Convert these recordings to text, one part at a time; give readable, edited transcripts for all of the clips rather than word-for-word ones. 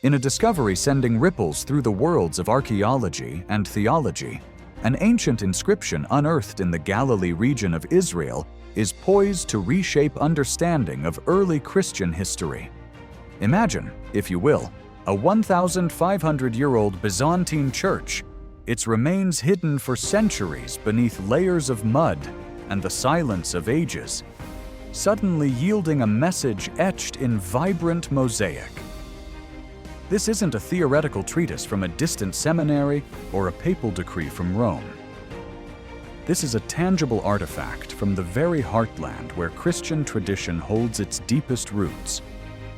In a discovery sending ripples through the worlds of archaeology and theology, an ancient inscription unearthed in the Galilee region of Israel is poised to reshape understanding of early Christian history. Imagine, if you will, a 1,500-year-old Byzantine church, its remains hidden for centuries beneath layers of mud and the silence of ages, suddenly yielding a message etched in vibrant mosaic. This isn't a theoretical treatise from a distant seminary or a papal decree from Rome. This is a tangible artifact from the very heartland where Christian tradition holds its deepest roots,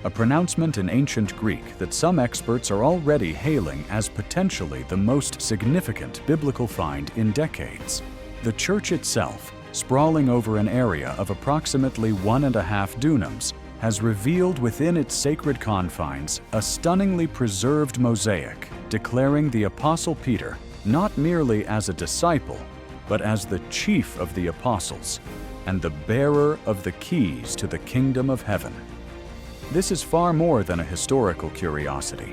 a pronouncement in ancient Greek that some experts are already hailing as potentially the most significant biblical find in decades. The church itself, sprawling over an area of approximately 1.5 dunums, has revealed within its sacred confines a stunningly preserved mosaic declaring the Apostle Peter not merely as a disciple, but as the chief of the apostles and the bearer of the keys to the kingdom of heaven. This is far more than a historical curiosity.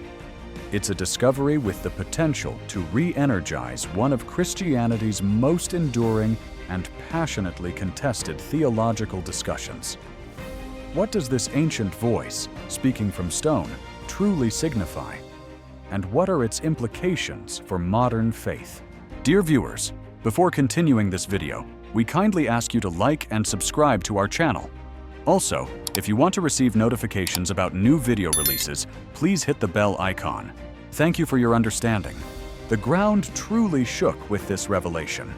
It's a discovery with the potential to re-energize one of Christianity's most enduring and passionately contested theological discussions. What does this ancient voice, speaking from stone, truly signify? And what are its implications for modern faith? Dear viewers, before continuing this video, we kindly ask you to like and subscribe to our channel. Also, if you want to receive notifications about new video releases, please hit the bell icon. Thank you for your understanding. The ground truly shook with this revelation.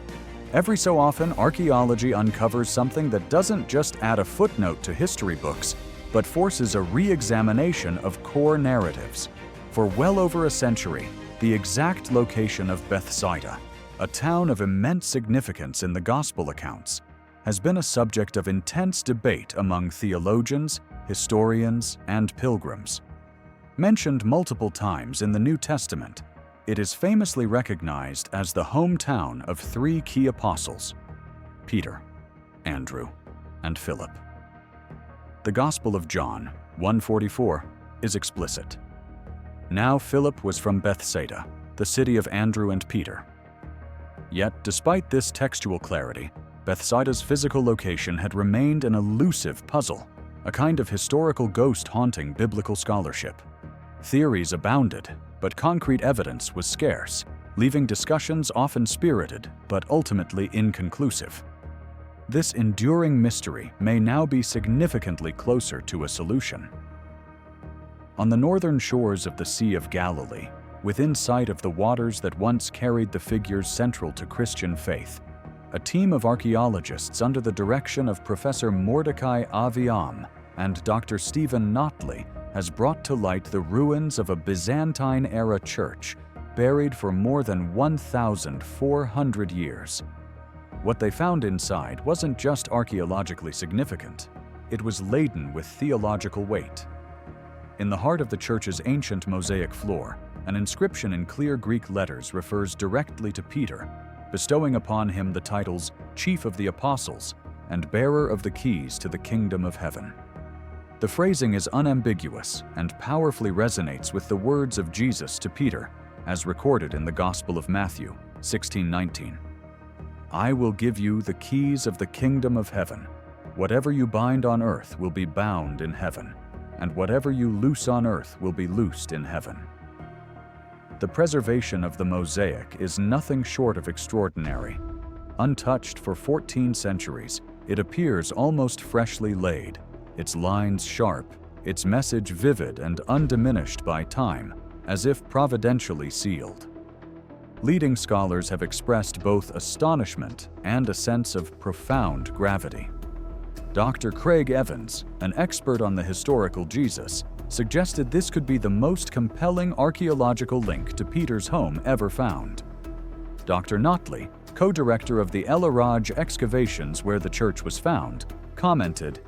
Every so often, archaeology uncovers something that doesn't just add a footnote to history books, but forces a re-examination of core narratives. For well over a century, the exact location of Bethsaida, a town of immense significance in the Gospel accounts, has been a subject of intense debate among theologians, historians, and pilgrims. Mentioned multiple times in the New Testament, it is famously recognized as the hometown of 3 key apostles: Peter, Andrew, and Philip. The Gospel of John 1:44 is explicit. Now Philip was from Bethsaida, the city of Andrew and Peter. Yet, despite this textual clarity, Bethsaida's physical location had remained an elusive puzzle, a kind of historical ghost haunting biblical scholarship. Theories abounded, but concrete evidence was scarce, leaving discussions often spirited but ultimately inconclusive. This enduring mystery may now be significantly closer to a solution. On the northern shores of the Sea of Galilee, within sight of the waters that once carried the figures central to Christian faith, a team of archaeologists under the direction of Professor Mordecai Aviam and Dr. Stephen Notley has brought to light the ruins of a Byzantine-era church buried for more than 1,400 years. What they found inside wasn't just archaeologically significant, it was laden with theological weight. In the heart of the church's ancient mosaic floor, an inscription in clear Greek letters refers directly to Peter, bestowing upon him the titles Chief of the Apostles and Bearer of the Keys to the Kingdom of Heaven. The phrasing is unambiguous and powerfully resonates with the words of Jesus to Peter, as recorded in the Gospel of Matthew 16:19. "I will give you the keys of the kingdom of heaven. Whatever you bind on earth will be bound in heaven, and whatever you loose on earth will be loosed in heaven." The preservation of the mosaic is nothing short of extraordinary. Untouched for 14 centuries, it appears almost freshly laid, its lines sharp, its message vivid and undiminished by time, as if providentially sealed. Leading scholars have expressed both astonishment and a sense of profound gravity. Dr. Craig Evans, an expert on the historical Jesus, suggested this could be the most compelling archaeological link to Peter's home ever found. Dr. Notley, co-director of the El Araj excavations where the church was found, commented,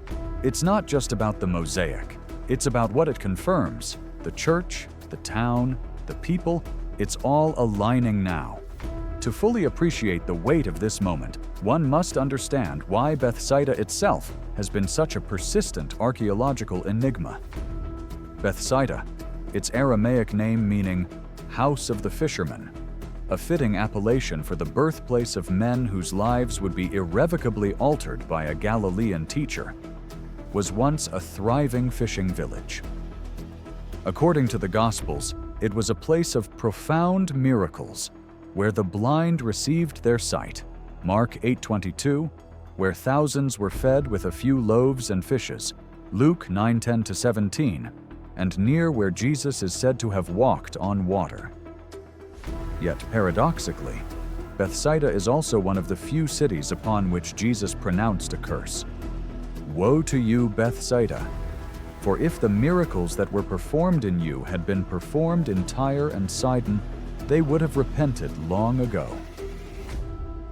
"It's not just about the mosaic, it's about what it confirms. The church, the town, the people, it's all aligning now." To fully appreciate the weight of this moment, one must understand why Bethsaida itself has been such a persistent archaeological enigma. Bethsaida, its Aramaic name meaning House of the Fishermen, a fitting appellation for the birthplace of men whose lives would be irrevocably altered by a Galilean teacher, was once a thriving fishing village. According to the Gospels, it was a place of profound miracles, where the blind received their sight, Mark 8:22, where thousands were fed with a few loaves and fishes, Luke 9:10-17, and near where Jesus is said to have walked on water. Yet paradoxically, Bethsaida is also one of the few cities upon which Jesus pronounced a curse. Woe to you, Bethsaida! For if the miracles that were performed in you had been performed in Tyre and Sidon, they would have repented long ago.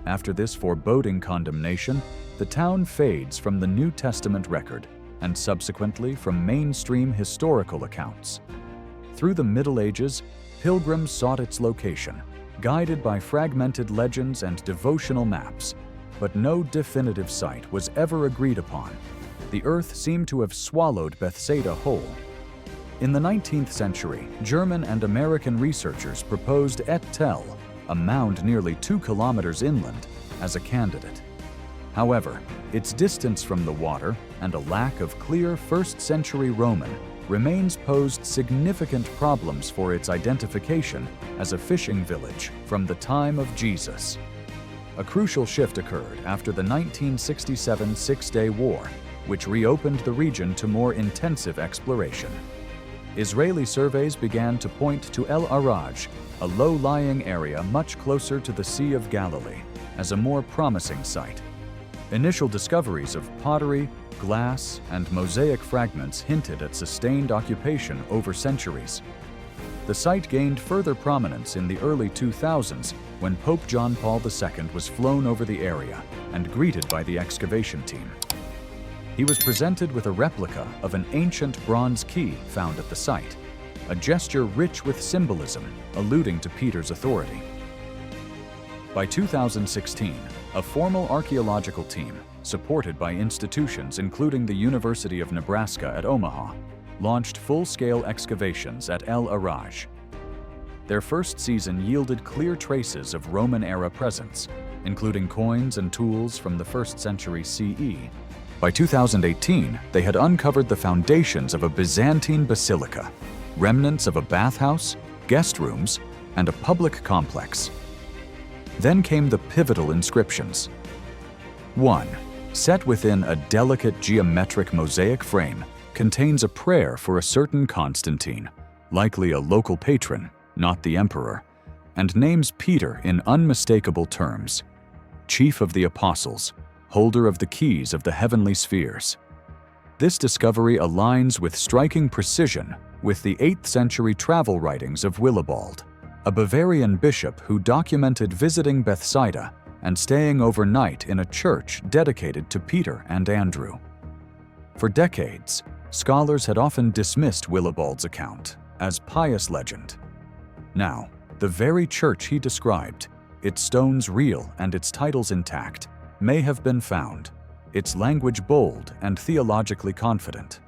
After this foreboding condemnation, the town fades from the New Testament record and subsequently from mainstream historical accounts. Through the Middle Ages, pilgrims sought its location, guided by fragmented legends and devotional maps, but no definitive site was ever agreed upon. The earth seemed to have swallowed Bethsaida whole. In the 19th century, German and American researchers proposed Et Tel, a mound nearly 2 kilometers inland, as a candidate. However, its distance from the water and a lack of clear 1st century Roman remains posed significant problems for its identification as a fishing village from the time of Jesus. A crucial shift occurred after the 1967 Six-Day War, which reopened the region to more intensive exploration. Israeli surveys began to point to El Araj, a low-lying area much closer to the Sea of Galilee, as a more promising site. Initial discoveries of pottery, glass, and mosaic fragments hinted at sustained occupation over centuries. The site gained further prominence in the early 2000s when Pope John Paul II was flown over the area and greeted by the excavation team. He was presented with a replica of an ancient bronze key found at the site, a gesture rich with symbolism, alluding to Peter's authority. By 2016, a formal archaeological team, supported by institutions including the University of Nebraska at Omaha, launched full-scale excavations at El Araj. Their first season yielded clear traces of Roman-era presence, including coins and tools from the 1st century CE. By 2018, they had uncovered the foundations of a Byzantine basilica, remnants of a bathhouse, guest rooms, and a public complex. Then came the pivotal inscriptions. 1. Set within a delicate geometric mosaic frame, contains a prayer for a certain Constantine, likely a local patron, not the emperor, and names Peter in unmistakable terms, chief of the apostles, holder of the keys of the heavenly spheres. This discovery aligns with striking precision with the 8th century travel writings of Willibald, a Bavarian bishop who documented visiting Bethsaida and staying overnight in a church dedicated to Peter and Andrew. For decades, scholars had often dismissed Willibald's account as pious legend. Now, the very church he described, its stones real and its titles intact, may have been found, its language bold and theologically confident.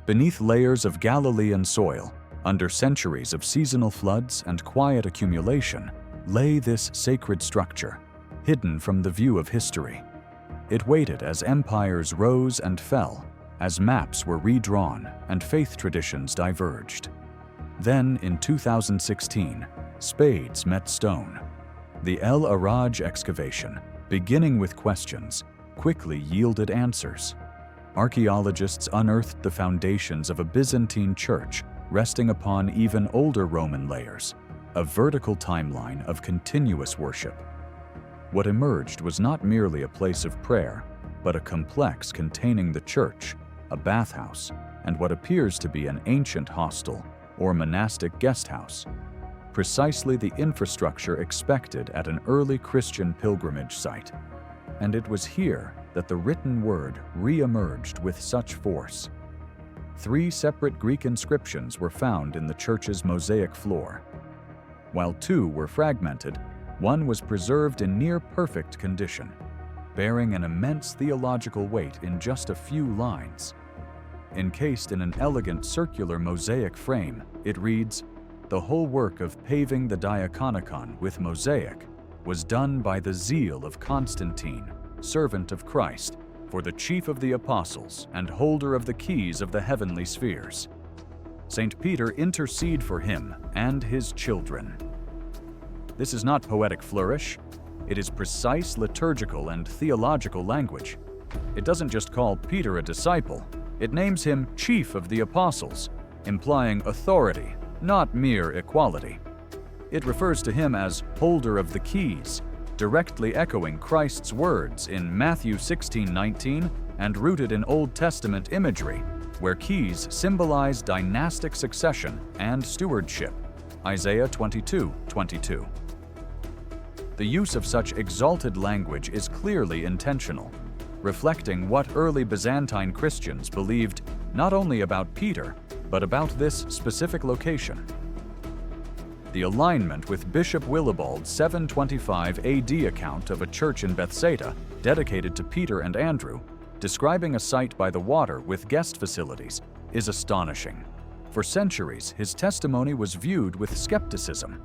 Beneath layers of Galilean soil, under centuries of seasonal floods and quiet accumulation, lay this sacred structure, hidden from the view of history. It waited as empires rose and fell, as maps were redrawn and faith traditions diverged. Then, in 2016, spades met stone. The El Araj excavation, beginning with questions, quickly yielded answers. Archaeologists unearthed the foundations of a Byzantine church resting upon even older Roman layers, a vertical timeline of continuous worship. What emerged was not merely a place of prayer, but a complex containing the church, a bathhouse, and what appears to be an ancient hostel or monastic guest house, precisely the infrastructure expected at an early Christian pilgrimage site. And it was here that the written word re-emerged with such force. 3 separate Greek inscriptions were found in the church's mosaic floor. While 2 were fragmented, one was preserved in near-perfect condition, bearing an immense theological weight in just a few lines. encased in an elegant circular mosaic frame. It reads, "The whole work of paving the diaconicon with mosaic was done by the zeal of Constantine, servant of Christ, for the chief of the apostles and holder of the keys of the heavenly spheres. Saint Peter intercede for him and his children." This is not poetic flourish. It is precise liturgical and theological language. It doesn't just call Peter a disciple, it names him chief of the apostles, implying authority, not mere equality. It refers to him as holder of the keys, directly echoing Christ's words in Matthew 16:19 and rooted in Old Testament imagery, where keys symbolize dynastic succession and stewardship. Isaiah 22:22. The use of such exalted language is clearly intentional, reflecting what early Byzantine Christians believed not only about Peter, but about this specific location. The alignment with Bishop Willibald's 725 AD account of a church in Bethsaida dedicated to Peter and Andrew, describing a site by the water with guest facilities, is astonishing. For centuries, his testimony was viewed with skepticism.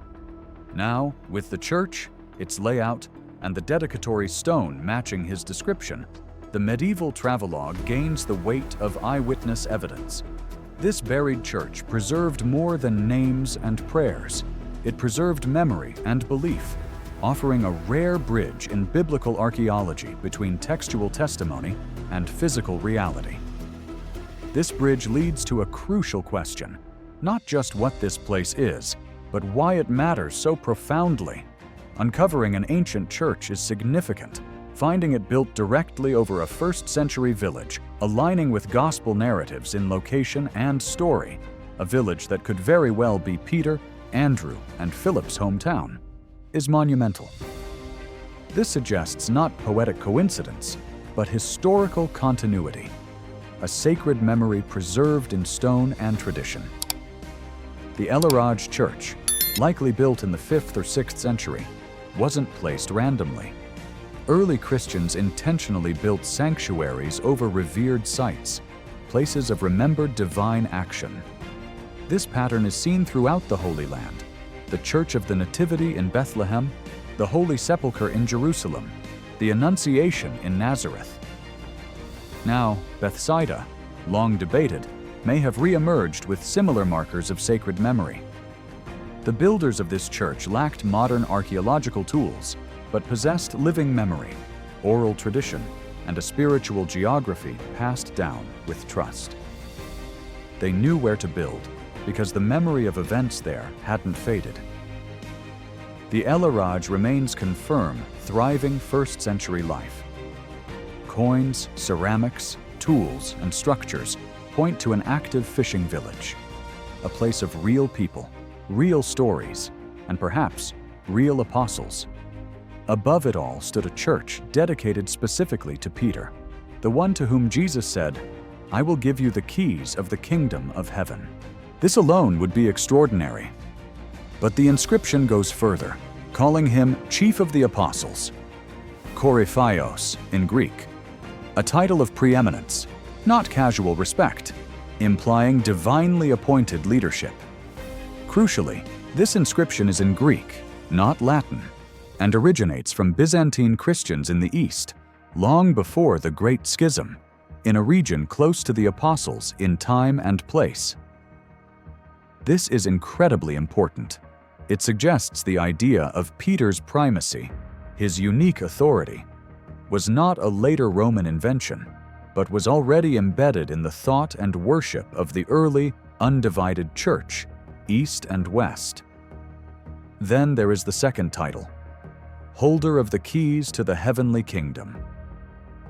Now, with the church, its layout, and the dedicatory stone matching his description, the medieval travelogue gains the weight of eyewitness evidence. This buried church preserved more than names and prayers. It preserved memory and belief, offering a rare bridge in biblical archaeology between textual testimony and physical reality. This bridge leads to a crucial question, not just what this place is, but why it matters so profoundly. Uncovering an ancient church is significant. Finding it built directly over a first-century village, aligning with gospel narratives in location and story, a village that could very well be Peter, Andrew, and Philip's hometown, is monumental. This suggests not poetic coincidence, but historical continuity, a sacred memory preserved in stone and tradition. The El Araj Church, likely built in the 5th or 6th century, wasn't placed randomly. Early Christians intentionally built sanctuaries over revered sites, places of remembered divine action. This pattern is seen throughout the Holy Land: the Church of the Nativity in Bethlehem, the Holy Sepulchre in Jerusalem, the Annunciation in Nazareth. Now, Bethsaida, long debated, may have re-emerged with similar markers of sacred memory. The builders of this church lacked modern archaeological tools, but possessed living memory, oral tradition, and a spiritual geography passed down with trust. They knew where to build because the memory of events there hadn't faded. The El Araj remains confirmed, thriving first-century life. Coins, ceramics, tools, and structures point to an active fishing village, a place of real people, real stories, and perhaps real apostles. Above it all stood a church dedicated specifically to Peter, the one to whom Jesus said, "I will give you the keys of the kingdom of heaven." This alone would be extraordinary. But the inscription goes further, calling him Chief of the Apostles, Koryphaios in Greek, a title of preeminence, not casual respect, implying divinely appointed leadership. Crucially, this inscription is in Greek, not Latin, and originates from Byzantine Christians in the East, long before the Great Schism, in a region close to the Apostles in time and place. This is incredibly important. It suggests the idea of Peter's primacy, his unique authority, was not a later Roman invention, but was already embedded in the thought and worship of the early, undivided church, East and West. Then there is the second title, Holder of the Keys to the Heavenly Kingdom.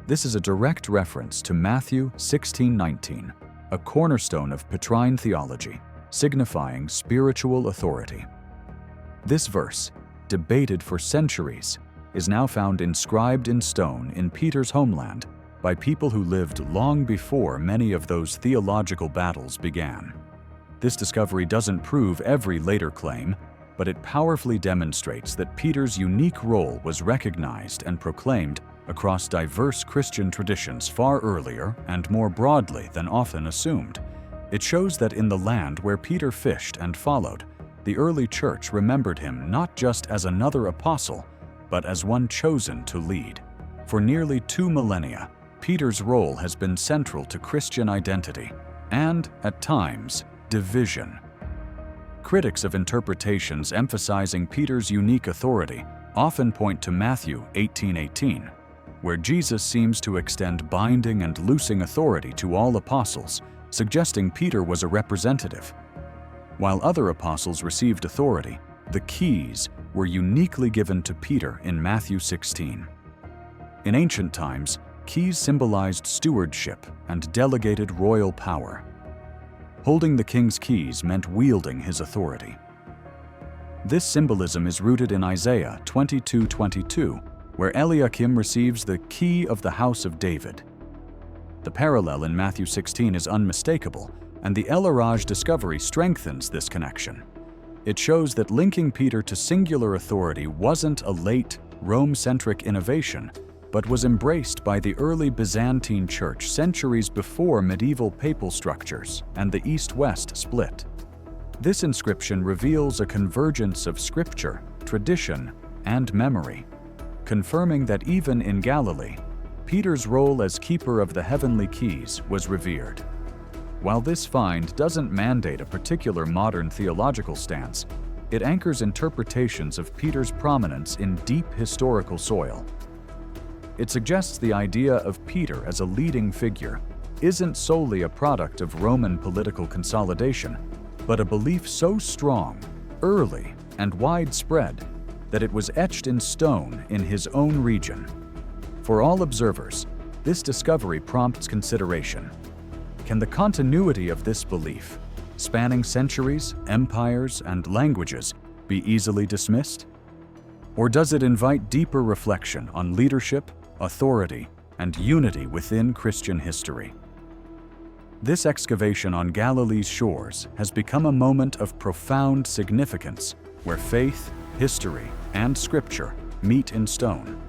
This is a direct reference to Matthew 16:19, a cornerstone of Petrine theology, signifying spiritual authority. This verse, debated for centuries, is now found inscribed in stone in Peter's homeland by people who lived long before many of those theological battles began. This discovery doesn't prove every later claim, but it powerfully demonstrates that Peter's unique role was recognized and proclaimed across diverse Christian traditions far earlier and more broadly than often assumed. It shows that in the land where Peter fished and followed, the early church remembered him not just as another apostle, but as one chosen to lead. For nearly 2 millennia, Peter's role has been central to Christian identity and, at times, division. Critics of interpretations emphasizing Peter's unique authority often point to Matthew 18:18, where Jesus seems to extend binding and loosing authority to all apostles, suggesting Peter was a representative. While other apostles received authority, the keys were uniquely given to Peter in Matthew 16. In ancient times, keys symbolized stewardship and delegated royal power. Holding the king's keys meant wielding his authority. This symbolism is rooted in Isaiah 22:22, where Eliakim receives the key of the house of David. The parallel in Matthew 16 is unmistakable, and the El Araj discovery strengthens this connection. It shows that linking Peter to singular authority wasn't a late, Rome-centric innovation, but was embraced by the early Byzantine Church centuries before medieval papal structures and the East-West split. This inscription reveals a convergence of scripture, tradition, and memory, confirming that even in Galilee, Peter's role as keeper of the heavenly keys was revered. While this find doesn't mandate a particular modern theological stance, it anchors interpretations of Peter's prominence in deep historical soil. It suggests the idea of Peter as a leading figure isn't solely a product of Roman political consolidation, but a belief so strong, early, and widespread that it was etched in stone in his own region. For all observers, this discovery prompts consideration. Can the continuity of this belief, spanning centuries, empires, and languages, be easily dismissed? Or does it invite deeper reflection on leadership, authority, and unity within Christian history? This excavation on Galilee's shores has become a moment of profound significance where faith, history, and scripture meet in stone.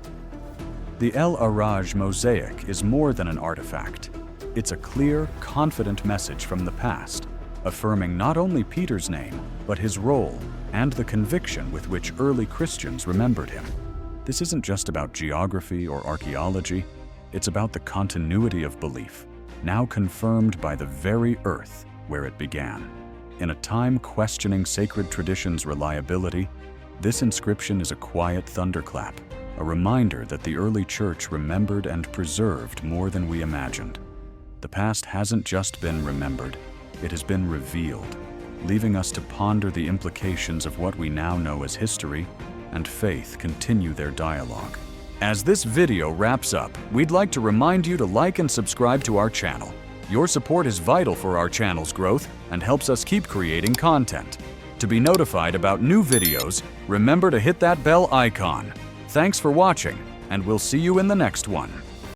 The El Araj mosaic is more than an artifact. It's a clear, confident message from the past, affirming not only Peter's name, but his role and the conviction with which early Christians remembered him. This isn't just about geography or archaeology, it's about the continuity of belief, now confirmed by the very earth where it began. In a time questioning sacred tradition's reliability, this inscription is a quiet thunderclap, a reminder that the early church remembered and preserved more than we imagined. The past hasn't just been remembered, it has been revealed, leaving us to ponder the implications of what we now know as history and faith continue their dialogue. As this video wraps up, we'd like to remind you to like and subscribe to our channel. Your support is vital for our channel's growth and helps us keep creating content. To be notified about new videos, remember to hit that bell icon. Thanks for watching, and we'll see you in the next one.